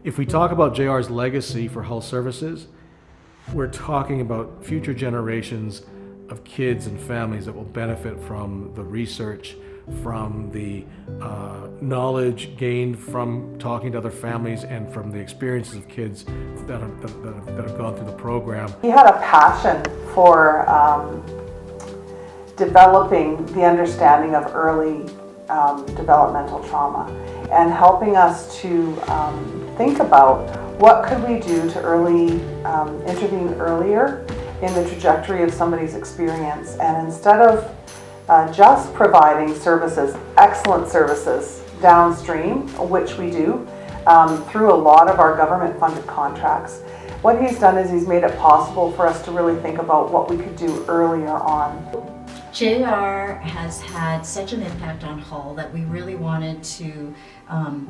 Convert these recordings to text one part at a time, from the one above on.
If we talk about JR's legacy for health services, we're talking about future generations of kids and families that will benefit from the research, from the knowledge gained from talking to other families, and from the experiences of kids that have gone through the program. He had a passion for developing the understanding of early developmental trauma and helping us to think about what could we do to intervene earlier in the trajectory of somebody's experience. And instead of just providing services, excellent services downstream, which we do through a lot of our government-funded contracts, what he's done is he's made it possible for us to really think about what we could do earlier on. JR has had such an impact on Hull that we really wanted to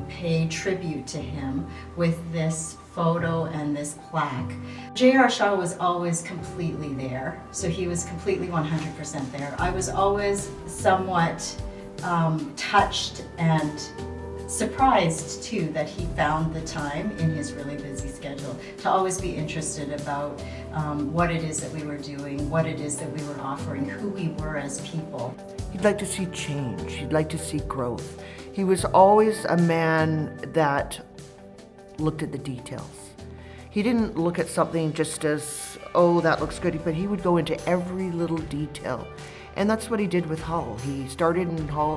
pay tribute to him with this photo and this plaque. J.R. Shaw was always completely there, so he was completely 100% there. I was always somewhat touched and surprised too that he found the time in his really busy schedule to always be interested about what it is that we were doing, what it is that we were offering, who we were as people. He'd like to see change, he'd like to see growth. He was always a man that looked at the details. He didn't look at something just as, oh, that looks good, but he would go into every little detail. And that's what he did with Hull. He started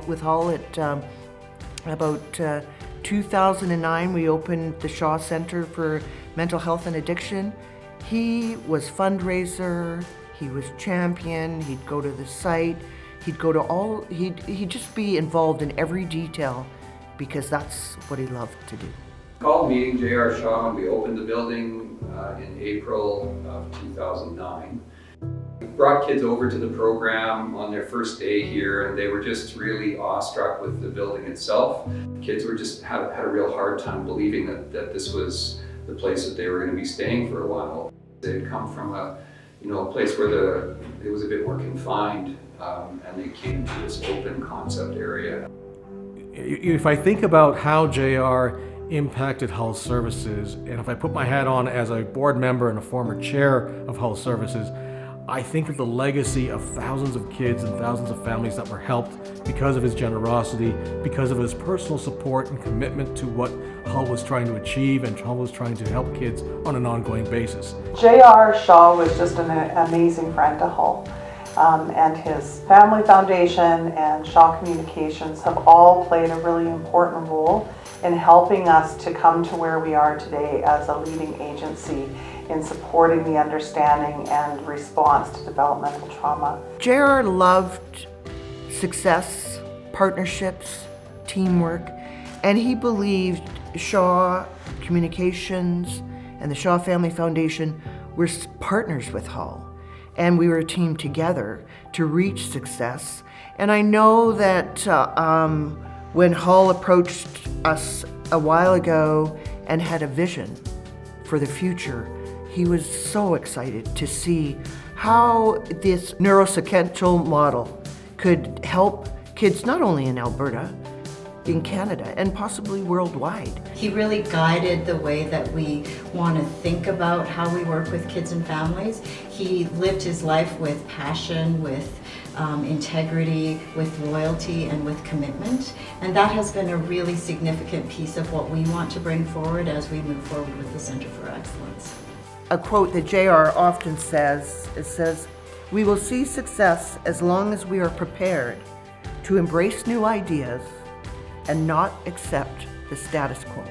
with Hull at about 2009. We opened the Shaw Center for Mental Health and Addiction. He was fundraiser, he was champion, he'd go to the site, he'd just be involved in every detail because that's what he loved to do. Called meeting J.R. Shaw when we opened the building in April of 2009. We brought kids over to the program on their first day here, and they were just really awestruck with the building itself. Kids were just had a real hard time believing that this was the place that they were going to be staying for a while. They had come from a place where it was a bit more confined, and they came to this open concept area. If I think about how JR impacted Hull Services, and if I put my hat on as a board member and a former chair of Hull Services, I think of the legacy of thousands of kids and thousands of families that were helped because of his generosity, because of his personal support and commitment to what Hull was trying to achieve and Hull was trying to help kids on an ongoing basis. J.R. Shaw was just an amazing friend to Hull. And his family foundation and Shaw Communications have all played a really important role in helping us to come to where we are today as a leading agency in supporting the understanding and response to developmental trauma. J.R. loved success, partnerships, teamwork, and he believed Shaw Communications and the Shaw Family Foundation were partners with Hull. And we were a team together to reach success. And I know that when Hull approached us a while ago and had a vision for the future, he was so excited to see how this neurosequential model could help kids not only in Alberta, in Canada, and possibly worldwide. He really guided the way that we want to think about how we work with kids and families. He lived his life with passion, with integrity, with loyalty, and with commitment. And that has been a really significant piece of what we want to bring forward as we move forward with the Centre for Excellence. A quote that JR often says, "We will see success as long as we are prepared to embrace new ideas and not accept the status quo."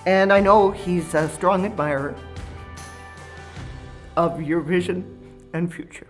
And I know he's a strong admirer of your vision and future.